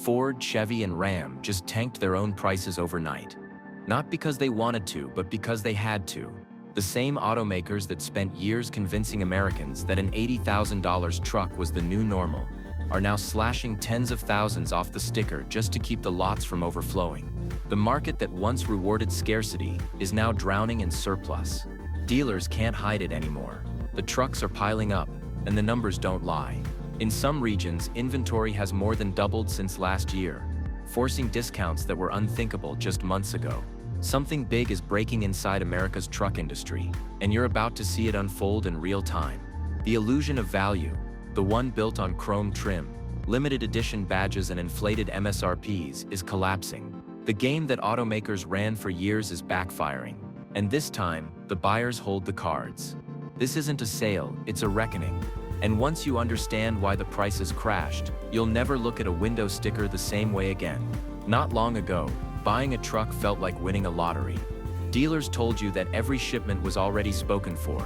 Ford, Chevy, and Ram just tanked their own prices overnight. Not because they wanted to, but because they had to. The same automakers that spent years convincing Americans that an $80,000 truck was the new normal are now slashing tens of thousands off the sticker just to keep the lots from overflowing. The market that once rewarded scarcity is now drowning in surplus. Dealers can't hide it anymore. The trucks are piling up, and the numbers don't lie. In some regions, inventory has more than doubled since last year, forcing discounts that were unthinkable just months ago. Something big is breaking inside America's truck industry, and you're about to see it unfold in real time. The illusion of value, the one built on chrome trim, limited edition badges and inflated MSRPs, is collapsing. The game that automakers ran for years is backfiring, and this time, the buyers hold the cards. This isn't a sale, it's a reckoning. And once you understand why the prices crashed, you'll never look at a window sticker the same way again. Not long ago, buying a truck felt like winning a lottery. Dealers told you that every shipment was already spoken for,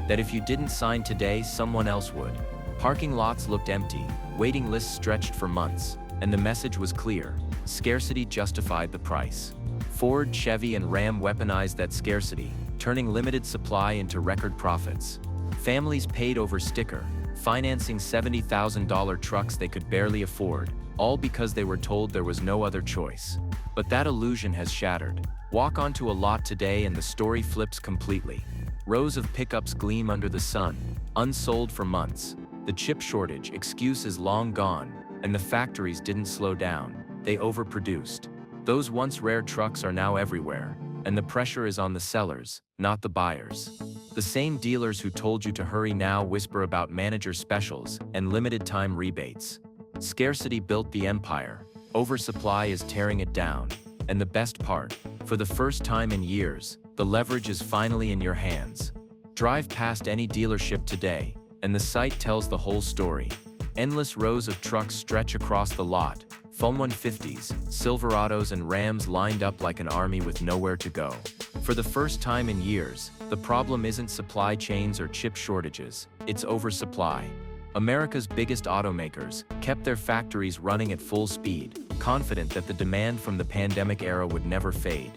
that if you didn't sign today, someone else would. Parking lots looked empty, waiting lists stretched for months, and the message was clear: scarcity justified the price. Ford, Chevy, and Ram weaponized that scarcity, turning limited supply into record profits. Families paid over sticker, financing $70,000 trucks they could barely afford, all because they were told there was no other choice. But that illusion has shattered. Walk onto a lot today and the story flips completely. Rows of pickups gleam under the sun, unsold for months. The chip shortage excuse is long gone, and the factories didn't slow down, they overproduced. Those once rare trucks are now everywhere, and the pressure is on the sellers, not the buyers. The same dealers who told you to hurry now whisper about manager specials and limited time rebates. Scarcity built the empire, oversupply is tearing it down, and the best part, for the first time in years, the leverage is finally in your hands. Drive past any dealership today, and the site tells the whole story. Endless rows of trucks stretch across the lot, F-150s, Silverados and Rams lined up like an army with nowhere to go. For the first time in years, the problem isn't supply chains or chip shortages, it's oversupply. America's biggest automakers kept their factories running at full speed, confident that the demand from the pandemic era would never fade.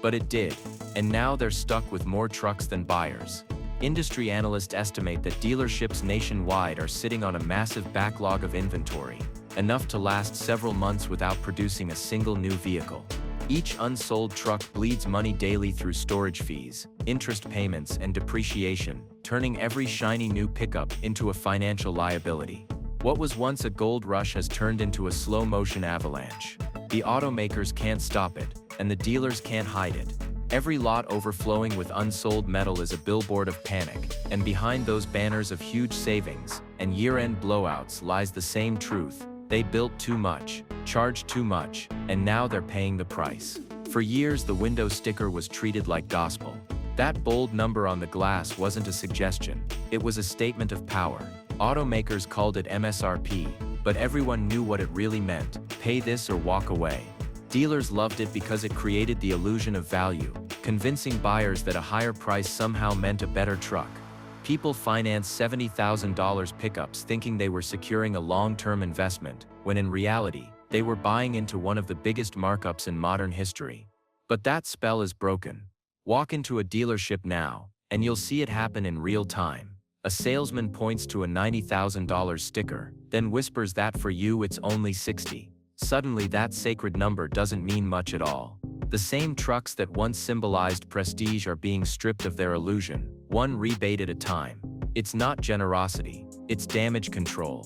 But it did, and now they're stuck with more trucks than buyers. Industry analysts estimate that dealerships nationwide are sitting on a massive backlog of inventory, enough to last several months without producing a single new vehicle. Each unsold truck bleeds money daily through storage fees, interest payments, and depreciation, turning every shiny new pickup into a financial liability. What was once a gold rush has turned into a slow-motion avalanche. The automakers can't stop it, and the dealers can't hide it. Every lot overflowing with unsold metal is a billboard of panic, and behind those banners of huge savings and year-end blowouts lies the same truth: they built too much, charged too much, and now they're paying the price. For years, the window sticker was treated like gospel. That bold number on the glass wasn't a suggestion, it was a statement of power. Automakers called it MSRP, but everyone knew what it really meant: pay this or walk away. Dealers loved it because it created the illusion of value, convincing buyers that a higher price somehow meant a better truck. People financed $70,000 pickups thinking they were securing a long-term investment, when in reality, they were buying into one of the biggest markups in modern history. But that spell is broken. Walk into a dealership now, and you'll see it happen in real time. A salesman points to a $90,000 sticker, then whispers that for you it's only $60,000. Suddenly that sacred number doesn't mean much at all. The same trucks that once symbolized prestige are being stripped of their illusion, one rebate at a time. It's not generosity, it's damage control.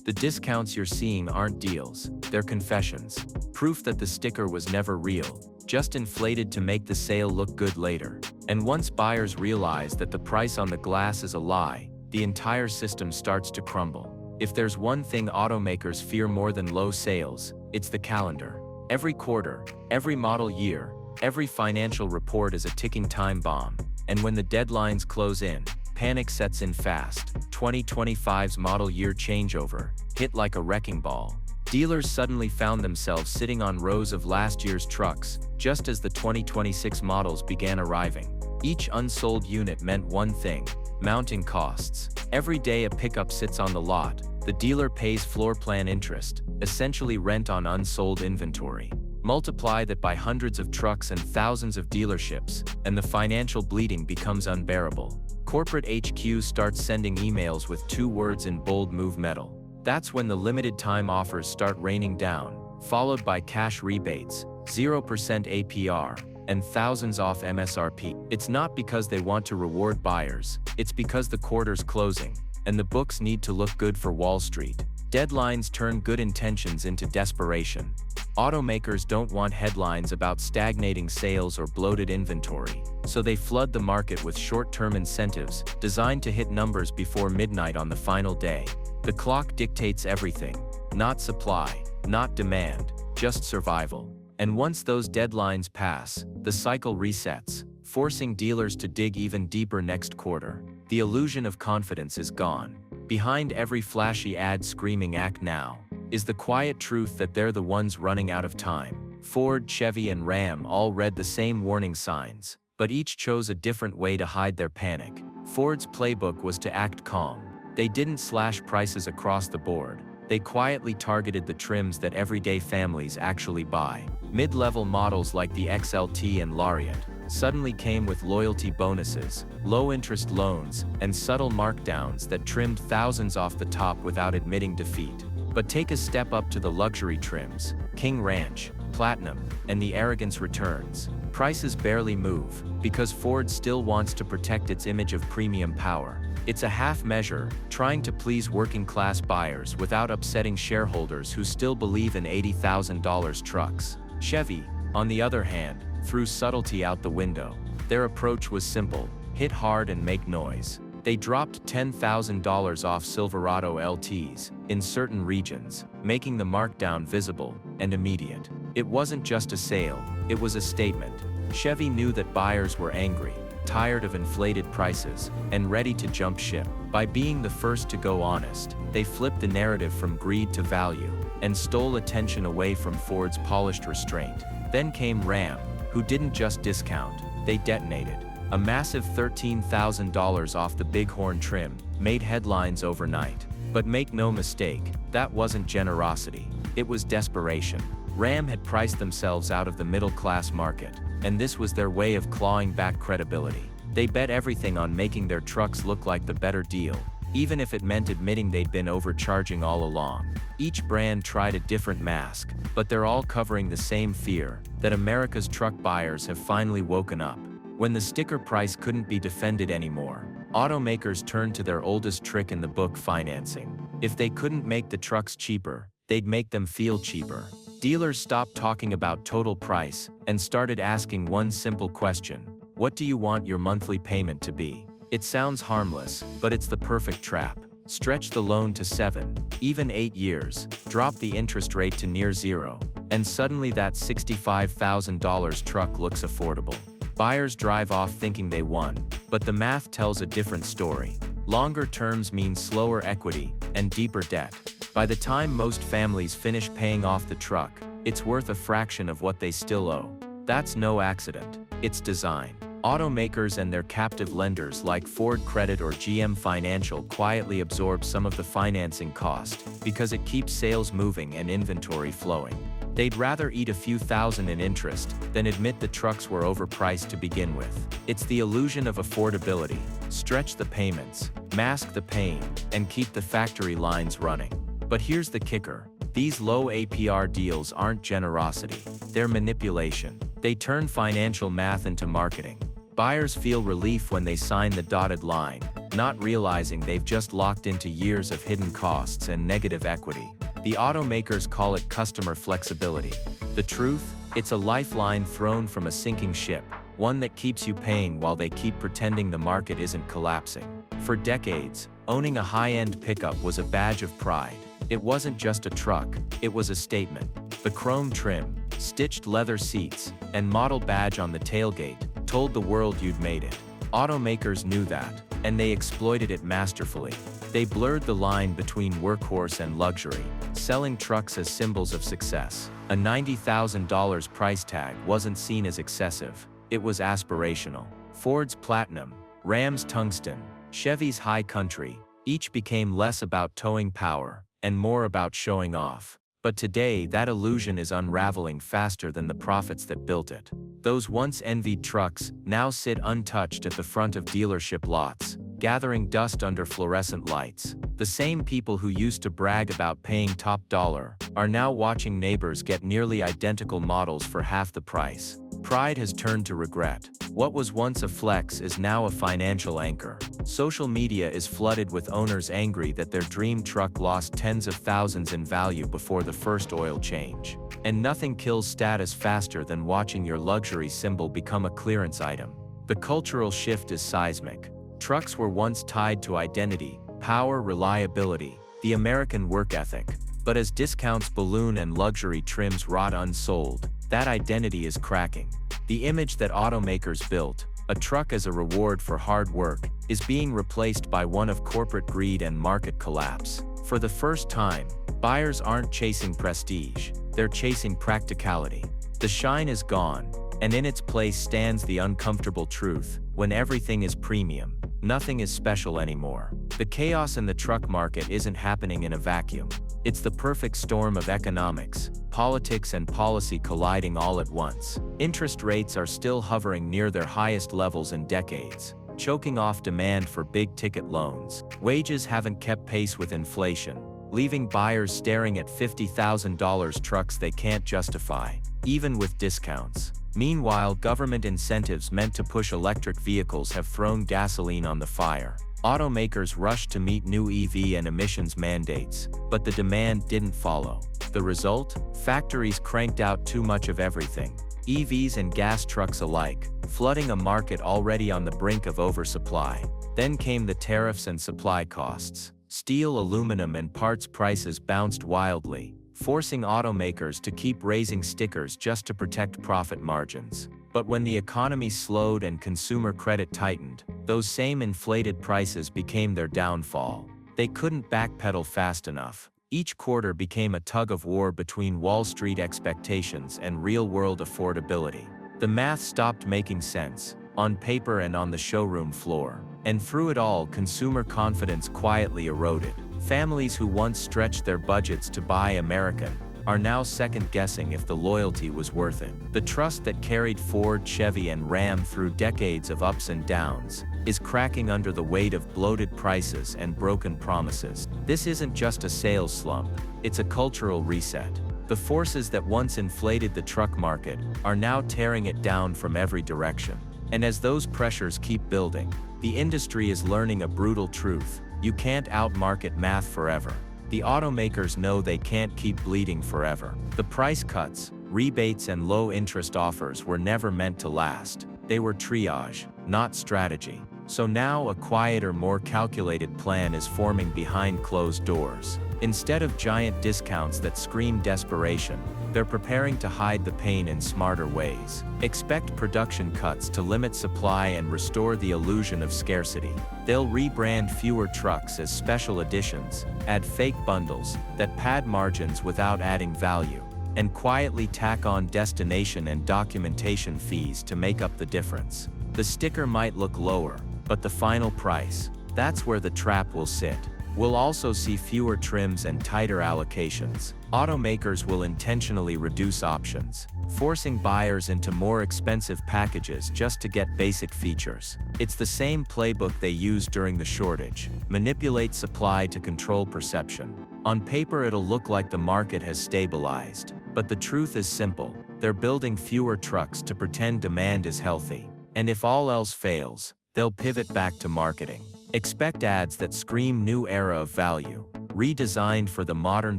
The discounts you're seeing aren't deals, they're confessions. Proof that the sticker was never real, just inflated to make the sale look good later. And once buyers realize that the price on the glass is a lie, the entire system starts to crumble. If there's one thing automakers fear more than low sales, it's the calendar. Every quarter, every model year, every financial report is a ticking time bomb. And when the deadlines close in, panic sets in fast. 2025's model year changeover hit like a wrecking ball. Dealers suddenly found themselves sitting on rows of last year's trucks, just as the 2026 models began arriving. Each unsold unit meant one thing: mounting costs. Every day a pickup sits on the lot, The dealer pays floor plan interest, essentially rent on unsold inventory. Multiply that by hundreds of trucks and thousands of dealerships, and the financial bleeding becomes unbearable. Corporate HQ starts sending emails with 2 words in bold move metal. That's when the limited time offers start raining down, followed by cash rebates, 0% APR, and thousands off MSRP. It's not because they want to reward buyers, it's because the quarter's closing, and the books need to look good for Wall Street. Deadlines turn good intentions into desperation. Automakers don't want headlines about stagnating sales or bloated inventory, so they flood the market with short-term incentives designed to hit numbers before midnight on the final day. The clock dictates everything, not supply, not demand, just survival. And once those deadlines pass, the cycle resets, forcing dealers to dig even deeper next quarter. The illusion of confidence is gone. Behind every flashy ad screaming "act now" is the quiet truth that they're the ones running out of time. Ford, Chevy, and Ram all read the same warning signs, but each chose a different way to hide their panic. Ford's playbook was to act calm. They didn't slash prices across the board. They quietly targeted the trims that everyday families actually buy. Mid-level models like the XLT and Lariat suddenly came with loyalty bonuses, low-interest loans, and subtle markdowns that trimmed thousands off the top without admitting defeat. But take a step up to the luxury trims, King Ranch, Platinum, and the Arrogance returns. Prices barely move, because Ford still wants to protect its image of premium power. It's a half measure, trying to please working-class buyers without upsetting shareholders who still believe in $80,000 trucks. Chevy, on the other hand, threw subtlety out the window. Their approach was simple: hit hard and make noise. They dropped $10,000 off Silverado LTs in certain regions, making the markdown visible and immediate. It wasn't just a sale, it was a statement. Chevy knew that buyers were angry, tired of inflated prices, and ready to jump ship. By being the first to go honest, they flipped the narrative from greed to value, and stole attention away from Ford's polished restraint. Then came Ram, who didn't just discount, they detonated. A massive $13,000 off the Bighorn trim made headlines overnight. But make no mistake, that wasn't generosity, it was desperation. Ram had priced themselves out of the middle-class market, and this was their way of clawing back credibility. They bet everything on making their trucks look like the better deal, even if it meant admitting they'd been overcharging all along. Each brand tried a different mask, but they're all covering the same fear, that America's truck buyers have finally woken up. When the sticker price couldn't be defended anymore, automakers turned to their oldest trick in the book: financing. If they couldn't make the trucks cheaper, they'd make them feel cheaper. Dealers stopped talking about total price and started asking one simple question: what do you want your monthly payment to be? It sounds harmless, but it's the perfect trap. Stretch the loan to 7, even 8 years, drop the interest rate to near zero, and suddenly that $65,000 truck looks affordable. Buyers drive off thinking they won, but the math tells a different story. Longer terms mean slower equity and deeper debt. By the time most families finish paying off the truck, it's worth a fraction of what they still owe. That's no accident, it's design. Automakers and their captive lenders like Ford Credit or GM Financial quietly absorb some of the financing cost because it keeps sales moving and inventory flowing. They'd rather eat a few thousand in interest than admit the trucks were overpriced to begin with. It's the illusion of affordability: stretch the payments, mask the pain, and keep the factory lines running. But here's the kicker: these low APR deals aren't generosity, they're manipulation. They turn financial math into marketing. Buyers feel relief when they sign the dotted line, not realizing they've just locked into years of hidden costs and negative equity. The automakers call it customer flexibility. The truth? It's a lifeline thrown from a sinking ship, one that keeps you paying while they keep pretending the market isn't collapsing. For decades, owning a high-end pickup was a badge of pride. It wasn't just a truck, it was a statement. The chrome trim, stitched leather seats, and model badge on the tailgate told the world you'd made it. Automakers knew that, and they exploited it masterfully. They blurred the line between workhorse and luxury, selling trucks as symbols of success. A $90,000 price tag wasn't seen as excessive, it was aspirational. Ford's Platinum, Ram's Tungsten, Chevy's High Country, Each became less about towing power and more about showing off. But today, that illusion is unraveling faster than the profits that built it. Those once envied trucks now sit untouched at the front of dealership lots, gathering dust under fluorescent lights. The same people who used to brag about paying top dollar are now watching neighbors get nearly identical models for half the price. Pride has turned to regret. What was once a flex is now a financial anchor. Social media is flooded with owners angry that their dream truck lost tens of thousands in value before the first oil change. And nothing kills status faster than watching your luxury symbol become a clearance item. The cultural shift is seismic. Trucks were once tied to identity, power, reliability, the American work ethic. But as discounts balloon and luxury trims rot unsold, that identity is cracking. The image that automakers built, a truck as a reward for hard work, is being replaced by one of corporate greed and market collapse. For the first time, buyers aren't chasing prestige, they're chasing practicality. The shine is gone, and in its place stands the uncomfortable truth: when everything is premium, nothing is special anymore. The chaos in the truck market isn't happening in a vacuum. It's the perfect storm of economics, politics and policy colliding all at once. Interest rates are still hovering near their highest levels in decades, choking off demand for big-ticket loans. Wages haven't kept pace with inflation, leaving buyers staring at $50,000 trucks they can't justify, even with discounts. Meanwhile, government incentives meant to push electric vehicles have thrown gasoline on the fire. Automakers rushed to meet new EV and emissions mandates, but the demand didn't follow. The result? Factories cranked out too much of everything, EVs and gas trucks alike, flooding a market already on the brink of oversupply. Then came the tariffs and supply costs. Steel, aluminum, and parts prices bounced wildly, forcing automakers to keep raising stickers just to protect profit margins. But when the economy slowed and consumer credit tightened, those same inflated prices became their downfall. They couldn't backpedal fast enough. Each quarter became a tug-of-war between Wall Street expectations and real-world affordability. The math stopped making sense, on paper and on the showroom floor. And through it all, consumer confidence quietly eroded. Families who once stretched their budgets to buy American are now second-guessing if the loyalty was worth it. The trust that carried Ford, Chevy, and Ram through decades of ups and downs is cracking under the weight of bloated prices and broken promises. This isn't just a sales slump, it's a cultural reset. The forces that once inflated the truck market are now tearing it down from every direction. And as those pressures keep building, the industry is learning a brutal truth: you can't outmarket math forever. The automakers know they can't keep bleeding forever. The price cuts, rebates, and low-interest offers were never meant to last. They were triage, not strategy. So now a quieter, more calculated plan is forming behind closed doors. Instead of giant discounts that scream desperation, they're preparing to hide the pain in smarter ways. Expect production cuts to limit supply and restore the illusion of scarcity. They'll rebrand fewer trucks as special editions, add fake bundles that pad margins without adding value, and quietly tack on destination and documentation fees to make up the difference. The sticker might look lower, but the final price, that's where the trap will sit. We'll also see fewer trims and tighter allocations. Automakers will intentionally reduce options, forcing buyers into more expensive packages just to get basic features. It's the same playbook they used during the shortage: manipulate supply to control perception. On paper, it'll look like the market has stabilized, but the truth is simple: they're building fewer trucks to pretend demand is healthy. And if all else fails, they'll pivot back to marketing. Expect ads that scream new era of value, redesigned for the modern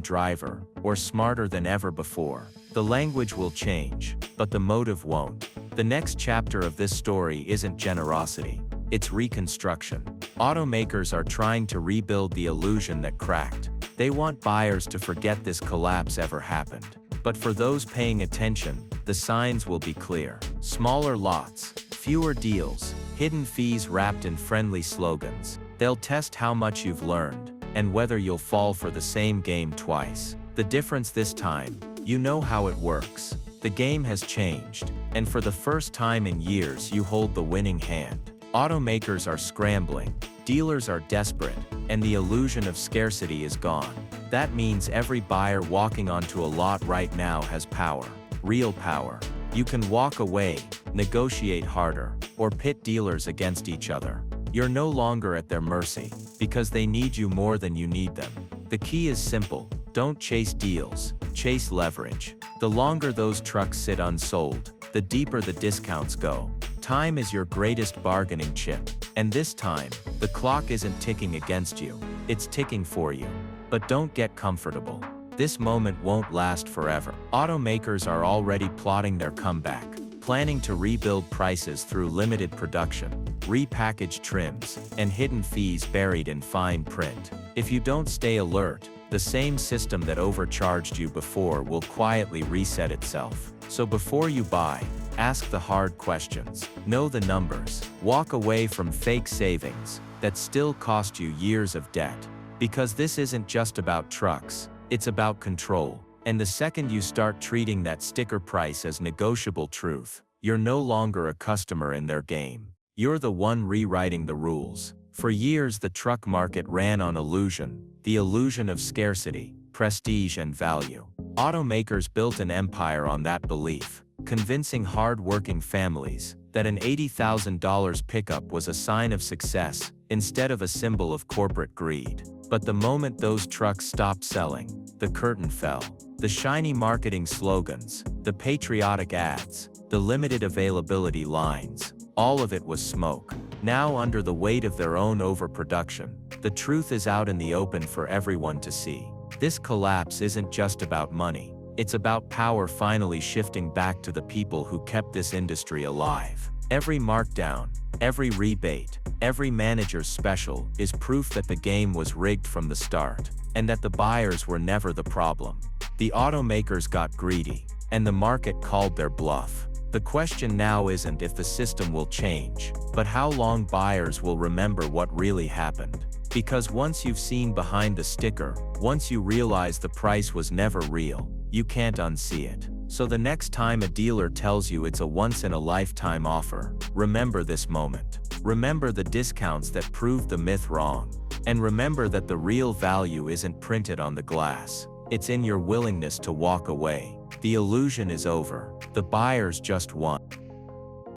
driver, or smarter than ever before. The language will change, but the motive won't. The next chapter of this story isn't generosity, it's reconstruction. Automakers are trying to rebuild the illusion that cracked. They want buyers to forget this collapse ever happened. But for those paying attention, the signs will be clear. Smaller lots, fewer deals, hidden fees wrapped in friendly slogans. They'll test how much you've learned, and whether you'll fall for the same game twice. The difference this time: you know how it works. The game has changed, and for the first time in years you hold the winning hand. Automakers are scrambling, Dealers are desperate, and the illusion of scarcity is gone. That means every buyer walking onto a lot right now has power, real power. You can walk away, negotiate harder, or pit dealers against each other. You're no longer at their mercy, because they need you more than you need them. The key is simple: don't chase deals, chase leverage. The longer those trucks sit unsold, the deeper the discounts go. Time is your greatest bargaining chip, and this time, the clock isn't ticking against you, it's ticking for you. But don't get comfortable. This moment won't last forever. Automakers are already plotting their comeback, planning to rebuild prices through limited production, repackaged trims, and hidden fees buried in fine print. If you don't stay alert, the same system that overcharged you before will quietly reset itself. So before you buy, ask the hard questions. Know the numbers. Walk away from fake savings that still cost you years of debt. Because this isn't just about trucks, it's about control. And the second you start treating that sticker price as negotiable truth, you're no longer a customer in their game. You're the one rewriting the rules. For years, the truck market ran on illusion, the illusion of scarcity, prestige, and value. Automakers built an empire on that belief, convincing hard-working families that an $80,000 pickup was a sign of success instead of a symbol of corporate greed. But the moment those trucks stopped selling, the curtain fell. The shiny marketing slogans, the patriotic ads, the limited availability lines, all of it was smoke. Now, under the weight of their own overproduction, the truth is out in the open for everyone to see. This collapse isn't just about money. It's about power finally shifting back to the people who kept this industry alive. Every markdown, every rebate, every manager's special is proof that the game was rigged from the start, and that the buyers were never the problem. The automakers got greedy, and the market called their bluff. The question now isn't if the system will change, but how long buyers will remember what really happened. Because once you've seen behind the sticker, once you realize the price was never real, you can't unsee it. So the next time a dealer tells you it's a once-in-a-lifetime offer, remember this moment. Remember the discounts that proved the myth wrong. And remember that the real value isn't printed on the glass. It's in your willingness to walk away. The illusion is over. The buyers just won.